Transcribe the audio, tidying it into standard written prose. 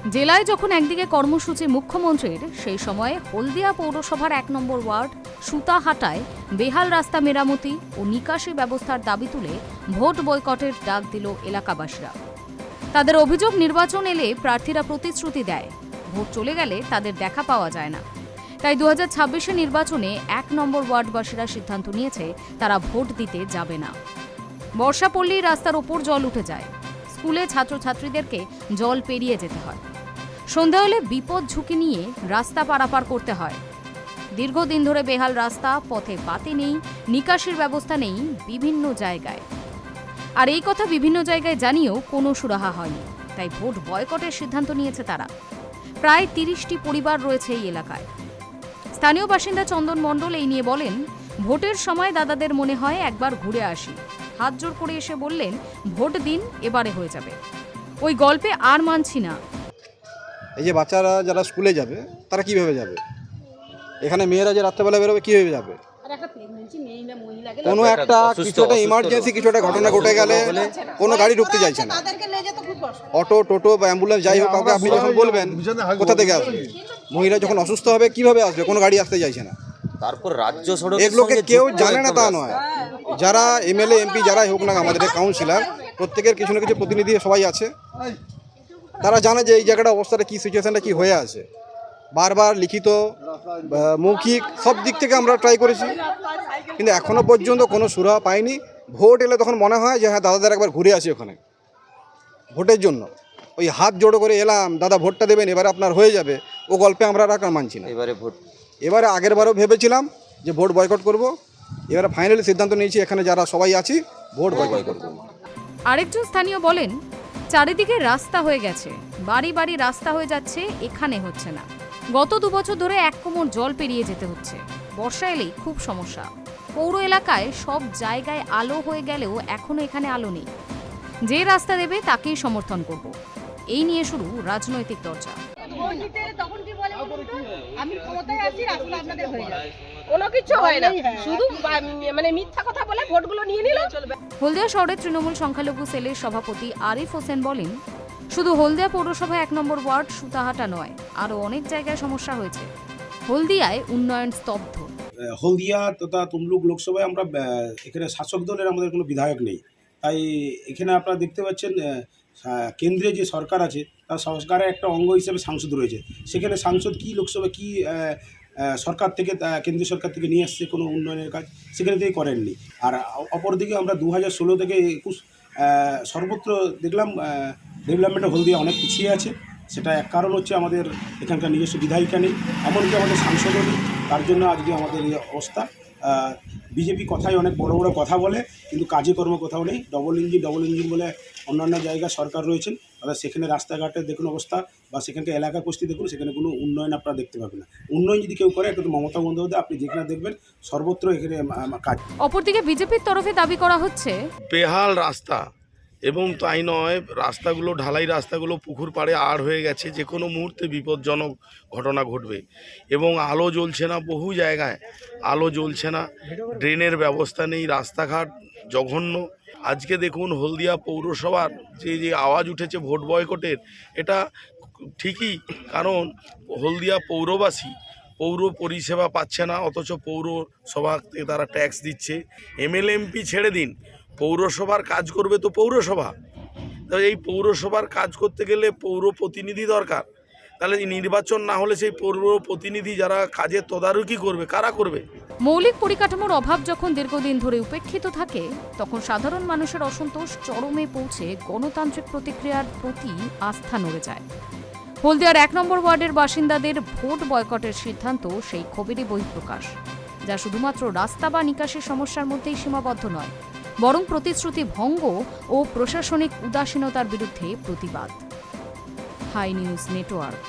জেলায় যখন একদিকে কর্মসূচি মুখ্যমন্ত্রীর, সেই সময়ে হলদিয়া পৌরসভার 1 নম্বর ওয়ার্ড সুতাহাটায় বেহাল রাস্তা মেরামতি ও নিকাশি ব্যবস্থার দাবি তুলে ভোট বয়কটের ডাক দিল এলাকাবাসীরা। তাদের অভিযোগ, নির্বাচন এলে প্রার্থীরা প্রতিশ্রুতি দেয়, ভোট চলে গেলে তাদের দেখা পাওয়া যায় না। তাই 2026 নির্বাচনে 1 নম্বর ওয়ার্ডবাসীরা সিদ্ধান্ত নিয়েছে তারা ভোট দিতে যাবে না। বর্ষা পড়লেই রাস্তার ওপর জল উঠে যায়, স্কুলে ছাত্রছাত্রীদেরকে জল পেরিয়ে যেতে হয়। সন্ধ্যা হলে বিপদ ঝুঁকি নিয়ে রাস্তা পারাপার করতে হয়। দীর্ঘদিন ধরে বেহাল রাস্তা, পথে বাতি নেই, নিকাশির ব্যবস্থা নেই বিভিন্ন জায়গায়। আর এই কথা বিভিন্ন জায়গায় জানিয়েও কোনো সুরাহা হয়নি। তাই ভোট বয়কটের সিদ্ধান্ত নিয়েছে তারা। প্রায় 30টি পরিবার রয়েছে এই এলাকায়। স্থানীয় বাসিন্দা চন্দন মণ্ডল এই নিয়ে বলেন, ভোটের সময় দাদাদের মনে হয় একবার ঘুরে আসি, হাত জোর করে এসে বললেন ভোট দিন, এবারে হয়ে যাবে। ওই গল্পে আর মানছি না। এই যে বাচ্চারা যারা স্কুলে যাবে তারা কিভাবে যাবে? এখানে মেয়েরা যে রাত্রেবেলা বেরোবে কিভাবে যাবে? কোনো একটা কিছু একটা ইমার্জেন্সি কিছু একটা ঘটনা ঘটে গেলে কোনো গাড়ি ঢুকতে চাইছে না। অটো, টোটো বা অ্যাম্বুলেন্স যাই হোক, কাউকে আপনি যখন বলবেন কোথা থেকে আসবে, মহিলা যখন অসুস্থ হবে কিভাবে আসবে? কোনো গাড়ি আসতে চাইছে না। তারপর রাজ্য সড়ক এগুলোকে কেউ জানে না তা নয়। যারা এমএলএ এমপি যারাই হোক না, আমাদের কাউন্সিলর প্রত্যেকের কিছু না কিছু প্রতিনিধি সবাই আছে, তারা জানে যে এই জায়গাটা অবস্থাটা কী, সিচুয়েশনটা কী হয়ে আছে। বারবার লিখিত, মৌখিক সব দিক থেকে আমরা ট্রাই করেছি, কিন্তু এখনও পর্যন্ত কোনো সুরাহা পাইনি। ভোট এলে তখন মনে হয় যে হ্যাঁ দাদাদের একবার ঘুরে আসি ওখানে ভোটের জন্য। ওই হাত জোড়ো করে এলাম, দাদা ভোটটা দেবেন, এবারে আপনার হয়ে যাবে, ও গল্পে আমরা আর মানছি না। এবারে আগের বারও ভেবেছিলাম যে ভোট বয়কট করব, এবারে ফাইনালি সিদ্ধান্ত নিয়েছি এখানে যারা সবাই আছি ভোট বয়কট করব। আরেকজন স্থানীয় বলেন, চারিদিকে রাস্তা হয়ে গেছে, বাড়ি বাড়ি রাস্তা হয়ে যাচ্ছে, এখানে হচ্ছে না। গত 2 বছর ধরে 1 কোমর জল পেরিয়ে যেতে হচ্ছে। বর্ষা এলেই খুব সমস্যা। পৌর এলাকায় সব জায়গায় আলো হয়ে গেলেও এখনো এখানে আলো নেই। যে রাস্তা দেবে তাকেই সমর্থন করব। এই নিয়ে শুরু রাজনৈতিক চর্চা। আমি ক্ষমতায় আছি, রাস্তা আপনাদের হয়ে যাবে, কোনো কিছু হয় না, শুধু মিথ্যা কথা বলে ভোটগুলো নিয়ে নিলেও চলবে। হলদিয়া শহরের তৃণমূল সংখ্যালঘু সেলের সভাপতি আরিফ হোসেন বলেন, শুধু হলদিয়া পৌরসভা 1 নম্বর ওয়ার্ড সুতাহাটা নয়, আরও অনেক জায়গায় সমস্যা হয়েছে। হলদিয়ায় উন্নয়ন স্তব্ধ। হলদিয়া তথা তমলুক লোকসভায় আমরা এখানে শাসক দলের আমাদের কোনো বিধায়ক নেই। তাই এখানে আপনারা দেখতে পাচ্ছেন কেন্দ্রে যে সরকার আছে তার সরকারের একটা অঙ্গ হিসেবে সাংসদ রয়েছে। সেখানে সাংসদ কি লোকসভা কি সরকার থেকে, কেন্দ্রীয় সরকার থেকে নিয়ে আসছে কোনো উন্নয়নের কাজ, সেখানে থেকে করেননি। আর অপরদিকে আমরা 2016 থেকে 21 সর্বত্র দেখলাম ডেভেলপমেন্টে হলদিয়া অনেক পিছিয়ে আছে। সেটা এক কারণ হচ্ছে আমাদের এখানকার নিজস্ব বিধায়িকা নেই, এমনকি আমাদের সাংসদও নেই। তার জন্য আজকে আমাদের এই অবস্থা। বিজেপি কথায় অনেক বড় বড় কথা বলে, কিন্তু কাজে কর্ম কোথাও নেই। ডবল ইঞ্জিন বলে অন্যান্য জায়গায় সরকার রয়েছেন, অর্থাৎ সেখানে রাস্তাঘাটের দেখুন অবস্থা বা সেখানকার এলাকার পরিস্থিতি দেখুন, সেখানে কোনো উন্নয়ন আপনারা দেখতে পাবেন না। উন্নয়ন যদি কেউ করে একটু মমতা বন্দ্যোপাধ্যায়, আপনি যেখানে দেখবেন সর্বত্র এখানে কাজ। অপরদিকে বিজেপির তরফে দাবি করা হচ্ছে, বেহাল রাস্তা, এবং তাই নয়, রাস্তাগুলো ঢালাই রাস্তাগুলো পুকুর পাড়ে আড় হয়ে গেছে, যে কোনো মুহূর্তে বিপজ্জনক ঘটনা ঘটবে। এবং আলো জ্বলছে না, বহু জায়গায় আলো জ্বলছে না, ড্রেনের ব্যবস্থা নেই, রাস্তাঘাট জঘন্য। আজকে দেখুন হলদিয়া পৌরসভার যে আওয়াজ উঠেছে ভোট বয়কটের, এটা ঠিকই, কারণ হলদিয়া পৌরবাসী পৌর পরিষেবা পাচ্ছে না, অথচ পৌরসভাতে তারা ট্যাক্স দিচ্ছে। এমএলএ এমপি ছেড়ে দিন, পৌরসভার কাজ করবে তো পৌরসভা। তো এই পৌরসভার কাজ করতে গেলে পৌর প্রতিনিধি দরকার। তাহলে নির্বাচন না হলে সেই পৌর প্রতিনিধি যারা কাজের তদারকি করবে, কারা করবে? মৌলিক পরিকাঠামোর অভাব যখন দীর্ঘদিন ধরে উপেক্ষিত থাকে, তখন সাধারণ মানুষের অসন্তোষ চরমে পৌঁছে গণতান্ত্রিক প্রতিক্রিয়ার প্রতি আস্থা নড়ে যায়। হলদিয়ার 1 নম্বর ওয়ার্ডের বাসিন্দাদের ভোট বয়কটের সিদ্ধান্ত সেই ক্ষোভেরই বহিঃপ্রকাশ, যা শুধুমাত্র রাস্তা বা নিকাশির সমস্যার মধ্যেই সীমাবদ্ধ নয়, বরং প্রতিশ্রুতি ভঙ্গ ও প্রশাসনিক উদাসীনতার বিরুদ্ধে প্রতিবাদ। Hi News network.